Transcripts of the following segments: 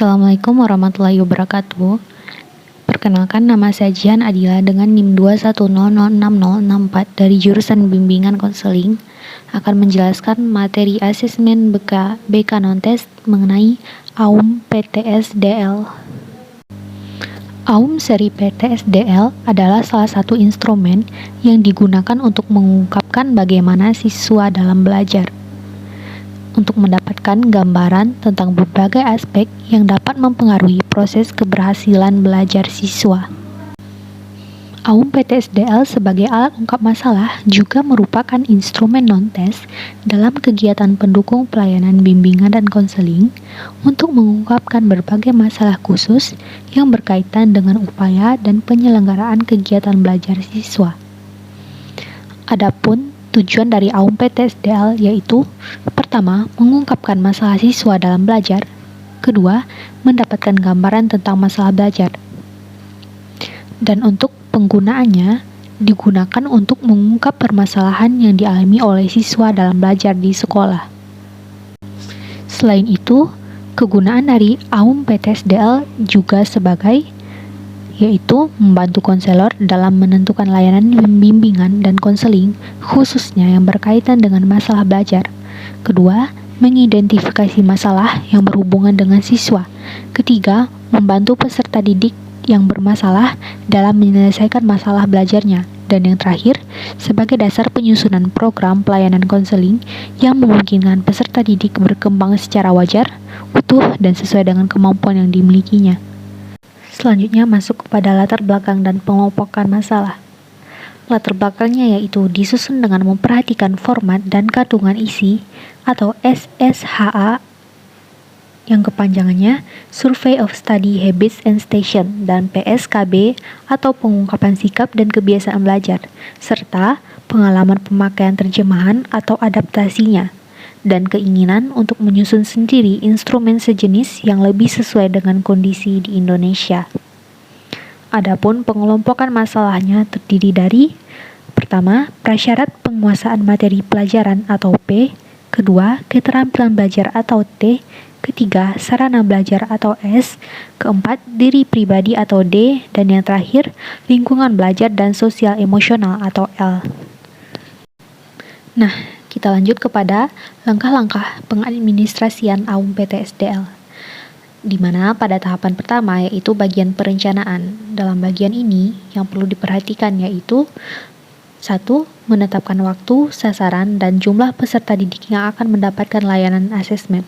Assalamualaikum warahmatullahi wabarakatuh. Perkenalkan, nama saya Jihan Adila dengan NIM 210060064 dari jurusan Bimbingan Konseling akan menjelaskan materi asesmen BK non-test mengenai AUM PTSDL. AUM seri PTSDL adalah salah satu instrumen yang digunakan untuk mengungkapkan bagaimana siswa dalam belajar, untuk mendapatkan gambaran tentang berbagai aspek yang dapat mempengaruhi proses keberhasilan belajar siswa. AUM PTSDL sebagai alat ungkap masalah juga merupakan instrumen non-tes dalam kegiatan pendukung pelayanan bimbingan dan konseling untuk mengungkapkan berbagai masalah khusus yang berkaitan dengan upaya dan penyelenggaraan kegiatan belajar siswa. Adapun tujuan dari AUM PTSDL yaitu: pertama, mengungkapkan masalah siswa dalam belajar. Kedua, mendapatkan gambaran tentang masalah belajar. Dan untuk penggunaannya, digunakan untuk mengungkap permasalahan yang dialami oleh siswa dalam belajar di sekolah. Selain itu, kegunaan dari AUM PTSDL juga yaitu membantu konselor dalam menentukan layanan bimbingan dan konseling khususnya yang berkaitan dengan masalah belajar. Kedua, mengidentifikasi masalah yang berhubungan dengan siswa. Ketiga, membantu peserta didik yang bermasalah dalam menyelesaikan masalah belajarnya. Dan yang terakhir, sebagai dasar penyusunan program pelayanan konseling yang memungkinkan peserta didik berkembang secara wajar, utuh, dan sesuai dengan kemampuan yang dimilikinya. Selanjutnya masuk kepada latar belakang dan pengelompokan masalah. Latar belakangnya yaitu disusun dengan memperhatikan format dan kandungan isi atau SSHA yang kepanjangannya Survey of Study Habits and Station, dan PSKB atau pengungkapan sikap dan kebiasaan belajar, serta pengalaman pemakaian terjemahan atau adaptasinya, dan keinginan untuk menyusun sendiri instrumen sejenis yang lebih sesuai dengan kondisi di Indonesia. Adapun pengelompokan masalahnya terdiri dari: pertama, prasyarat penguasaan materi pelajaran atau P. Kedua, keterampilan belajar atau T. Ketiga, sarana belajar atau S. Keempat, diri pribadi atau D. Dan yang terakhir, lingkungan belajar dan sosial emosional atau L. Nah, kita lanjut kepada langkah-langkah pengadministrasian AUM PTSDL, di mana pada tahapan pertama yaitu bagian perencanaan. Dalam bagian ini yang perlu diperhatikan yaitu: 1. Menetapkan waktu, sasaran, dan jumlah peserta didik yang akan mendapatkan layanan asesmen.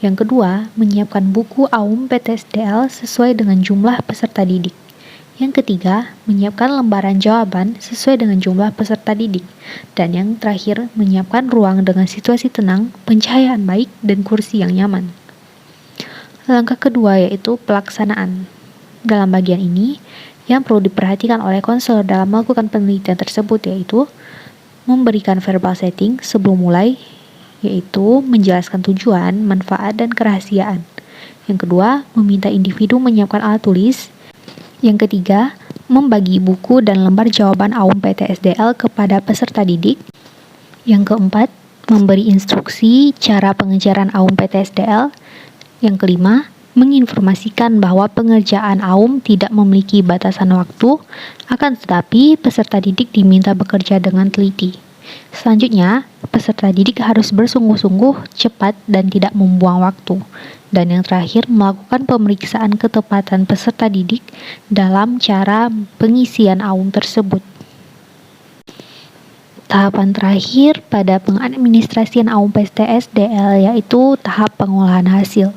Yang kedua, menyiapkan buku AUM PTSDL sesuai dengan jumlah peserta didik. Yang ketiga, menyiapkan lembaran jawaban sesuai dengan jumlah peserta didik. Dan yang terakhir, menyiapkan ruang dengan situasi tenang, pencahayaan baik, dan kursi yang nyaman. Langkah kedua yaitu pelaksanaan. Dalam bagian ini, yang perlu diperhatikan oleh konselor dalam melakukan penelitian tersebut yaitu: memberikan verbal setting sebelum mulai, yaitu menjelaskan tujuan, manfaat, dan kerahasiaan. Yang kedua, meminta individu menyiapkan alat tulis. Yang ketiga, membagi buku dan lembar jawaban AUM PTSDL kepada peserta didik. Yang keempat, memberi instruksi cara pengejaran AUM PTSDL. Yang kelima, menginformasikan bahwa pengerjaan AUM tidak memiliki batasan waktu, akan tetapi peserta didik diminta bekerja dengan teliti. Selanjutnya, peserta didik harus bersungguh-sungguh, cepat, dan tidak membuang waktu. Dan yang terakhir, melakukan pemeriksaan ketepatan peserta didik dalam cara pengisian AUM tersebut. Tahapan terakhir pada pengadministrasian AUM PTSDL yaitu tahap pengolahan hasil,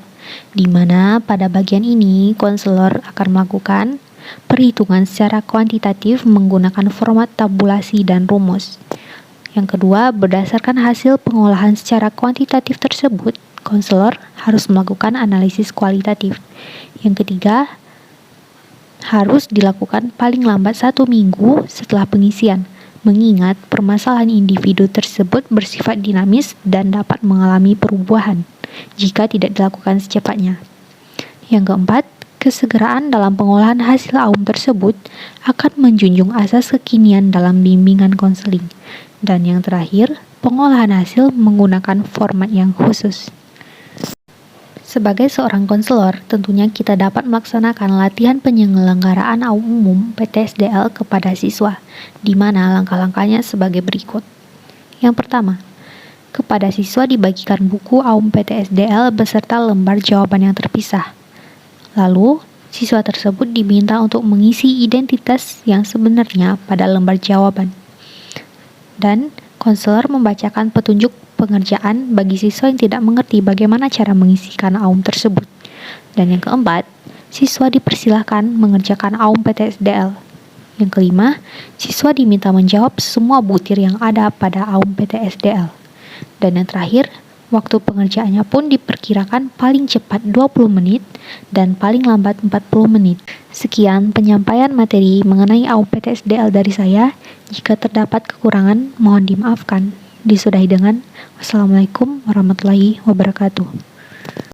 di mana pada bagian ini konselor akan melakukan perhitungan secara kuantitatif menggunakan format tabulasi dan rumus. Yang kedua, berdasarkan hasil pengolahan secara kuantitatif tersebut, konselor harus melakukan analisis kualitatif. Yang ketiga, harus dilakukan paling lambat 1 minggu setelah pengisian, mengingat permasalahan individu tersebut bersifat dinamis dan dapat mengalami perubahan jika tidak dilakukan secepatnya. Yang keempat, kesegeraan dalam pengolahan hasil AUM tersebut akan menjunjung asas kekinian dalam bimbingan konseling. Dan yang terakhir, pengolahan hasil menggunakan format yang khusus. Sebagai seorang konselor, tentunya kita dapat melaksanakan latihan penyelenggaraan umum PTSDL kepada siswa, di mana langkah-langkahnya sebagai berikut. Yang pertama, kepada siswa dibagikan buku AUM PTSDL beserta lembar jawaban yang terpisah. Lalu, siswa tersebut diminta untuk mengisi identitas yang sebenarnya pada lembar jawaban. Dan konselor membacakan petunjuk pengerjaan bagi siswa yang tidak mengerti bagaimana cara mengisikan AUM tersebut. Dan yang keempat, siswa dipersilahkan mengerjakan AUM PTSDL. Yang kelima, siswa diminta menjawab semua butir yang ada pada AUM PTSDL. Dan yang terakhir, waktu pengerjaannya pun diperkirakan paling cepat 20 menit dan paling lambat 40 menit. Sekian penyampaian materi mengenai AUM PTSDL dari saya. Jika terdapat kekurangan, mohon dimaafkan. Disudahi dengan Wassalamualaikum warahmatullahi wabarakatuh.